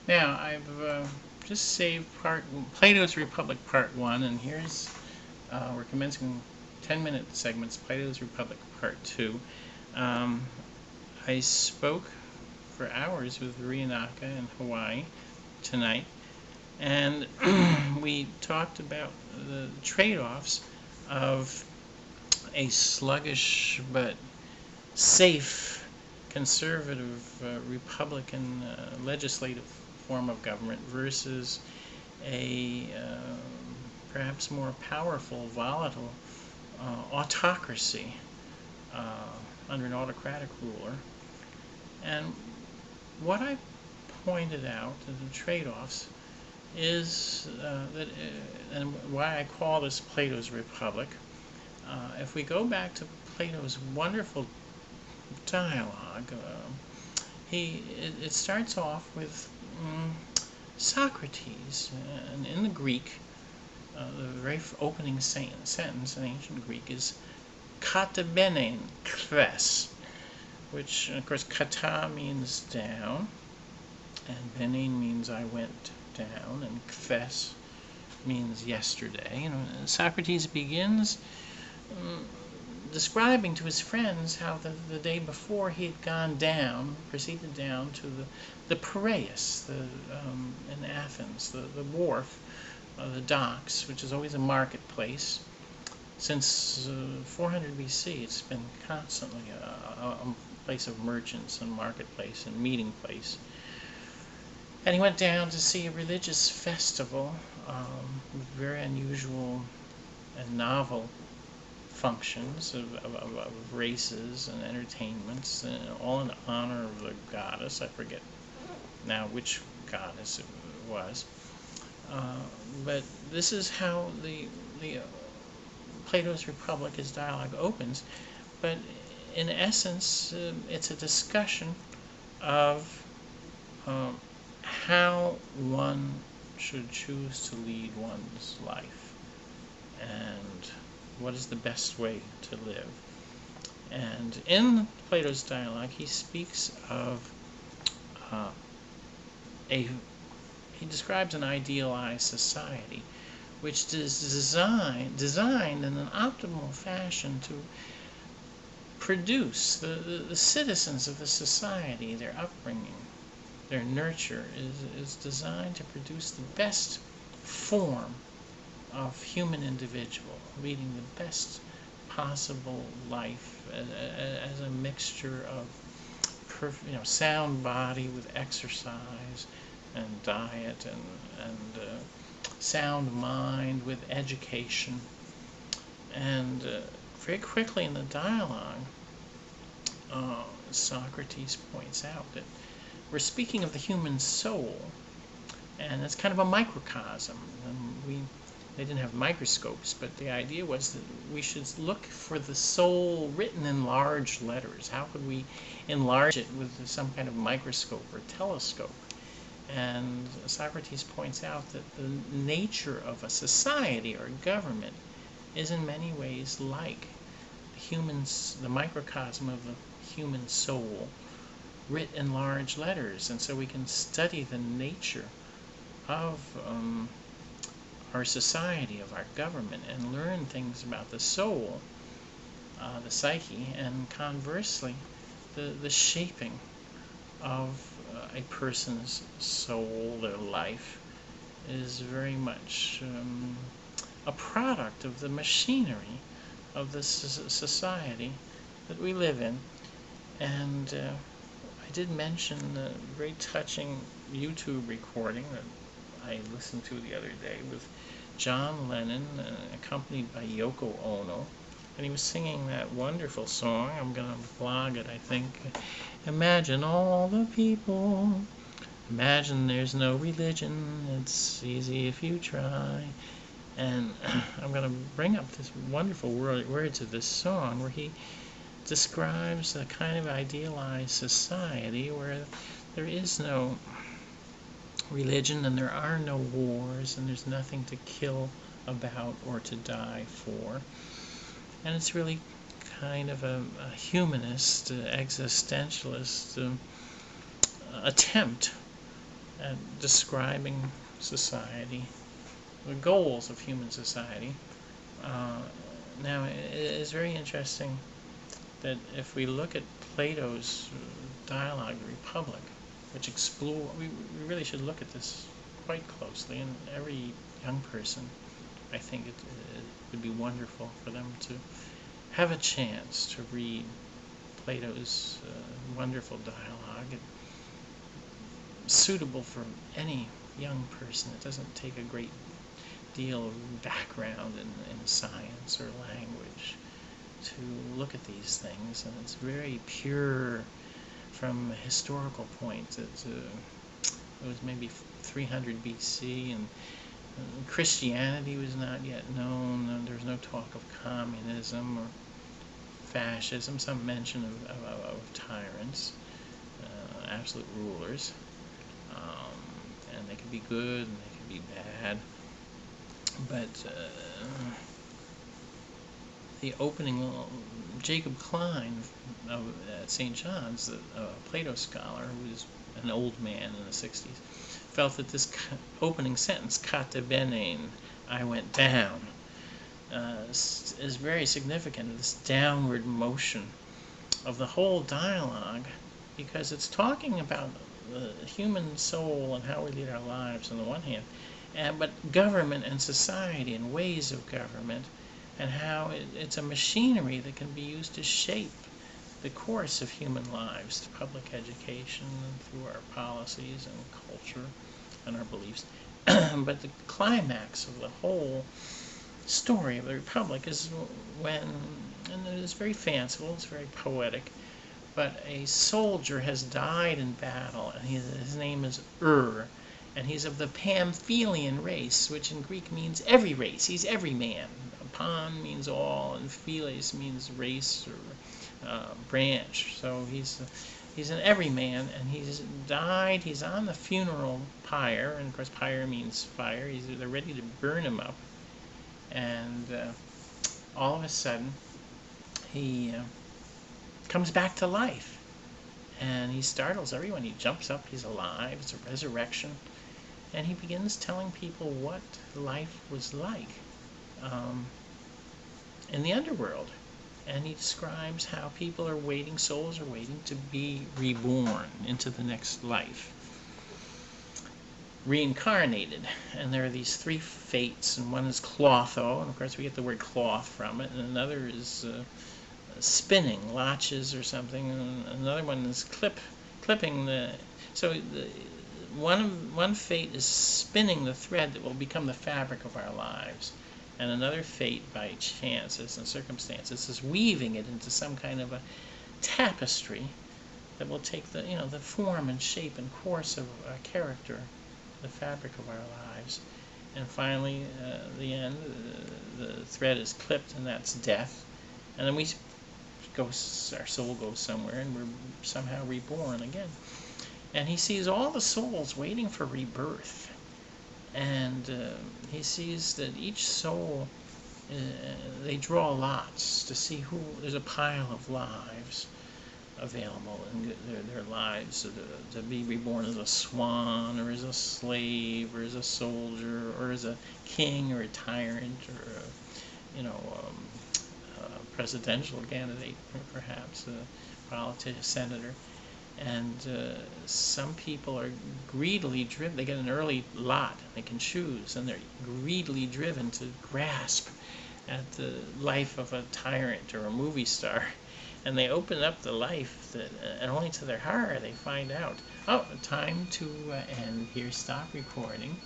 Now, I've just saved Plato's Republic Part 1, and we're commencing 10-minute segments, Plato's Republic Part 2. Um, I spoke for hours with Rianaka in Hawaii tonight, and we talked about the trade-offs of a sluggish but safe, conservative, Republican legislative form of government versus a perhaps more powerful, volatile autocracy under an autocratic ruler. And what I pointed out as the trade-offs is and why I call this Plato's Republic. If we go back to Plato's wonderful dialogue, it starts off with Socrates, and in the Greek, the very opening sentence in ancient Greek is kata benen kves, which of course kata means down, and benen means I went down, and kves means yesterday. Socrates begins describing to his friends how the day before he had gone down, proceeded down to the Piraeus, in Athens, the wharf, the docks, which is always a marketplace. Since 400 BC, it's been constantly a place of merchants and marketplace and meeting place. And he went down to see a religious festival with very unusual and novel functions of races and entertainments, all in honor of the goddess. I forget now which goddess it was. But this is how the Plato's Republic, his dialogue, opens. But in essence, it's a discussion of how one should choose to lead one's life and what is the best way to live. And in Plato's dialogue, he speaks of he describes an idealized society which is designed in an optimal fashion to produce the citizens of the society. Their upbringing, their nurture is designed to produce the best form of human individual, leading the best possible life as a mixture of sound body with exercise and diet, and sound mind with education. And very quickly in the dialogue, Socrates points out that we're speaking of the human soul, and it's kind of a microcosm. They didn't have microscopes, but the idea was that we should look for the soul written in large letters. How could we enlarge it with some kind of microscope or telescope? And Socrates points out that the nature of a society or government is in many ways like the microcosm of the human soul, writ in large letters. And so we can study the nature of our society, of our government, and learn things about the soul, the psyche, and conversely, the shaping of a person's soul, their life, is very much a product of the machinery of the society that we live in. And I did mention a very touching YouTube recording that I listened to the other day with John Lennon, accompanied by Yoko Ono, and he was singing that wonderful song. I'm going to blog it, I think. Imagine all the people. Imagine there's no religion. It's easy if you try. And I'm going to bring up this wonderful words of this song where he describes a kind of idealized society where there is no religion and there are no wars and there's nothing to kill about or to die for. And it's really kind of a humanist, existentialist attempt describing society, the goals of human society. Uh, Now, it is very interesting that if we look at Plato's dialogue, The Republic, which we really should look at this quite closely, and every young person, I think it would be wonderful for them to have a chance to read Plato's wonderful dialogue. It's suitable for any young person. It doesn't take a great deal of background in science or language to look at these things, and it's very pure from a historical point. It was maybe 300 BC, and Christianity was not yet known, and there was no talk of communism or fascism, some mention of tyrants, absolute rulers, and they could be good and they could be bad, but the opening, Jacob Klein of St. John's, a Plato scholar who was an old man in the 60s, felt that this opening sentence, "Kata benen," I went down, is very significant, this downward motion of the whole dialogue, because it's talking about the human soul and how we lead our lives on the one hand, but government and society and ways of government, and how it's a machinery that can be used to shape the course of human lives, through public education, and through our policies and culture and our beliefs. But the climax of the whole story of the Republic is when, and it is very fanciful, it's very poetic, but a soldier has died in battle, and his name is and he's of the Pamphylian race, which in Greek means every race. He's every man. Pan means all, and philes means race or branch. So he's an everyman, and he's died. He's on the funeral pyre, and of course pyre means fire. They're ready to burn him up, and all of a sudden he comes back to life, and he startles everyone. He jumps up. He's alive. It's a resurrection. And he begins telling people what life was like in the underworld. And he describes how people are waiting, souls are waiting to be reborn into the next life, reincarnated. And there are these three fates, and one is clotho, and of course we get the word cloth from it, and another is spinning, latches or something, and another one is clipping the... So one fate is spinning the thread that will become the fabric of our lives, and another fate, by chances and circumstances, is weaving it into some kind of a tapestry that will take the form and shape and course of our character, the fabric of our lives. And finally, the end, the thread is clipped, and that's death. And then our soul goes somewhere, and we're somehow reborn again. And he sees all the souls waiting for rebirth. And he sees that each soul, they draw lots to see who, there's a pile of lives available in their lives to be reborn as a swan, or as a slave, or as a soldier, or as a king, or a tyrant, or a presidential candidate, or perhaps a politician, senator. And some people are greedily driven. They get an early lot, they can choose, and they're greedily driven to grasp at the life of a tyrant or a movie star. And they open up the life, and only to their horror they find out, oh, time to end here, stop recording.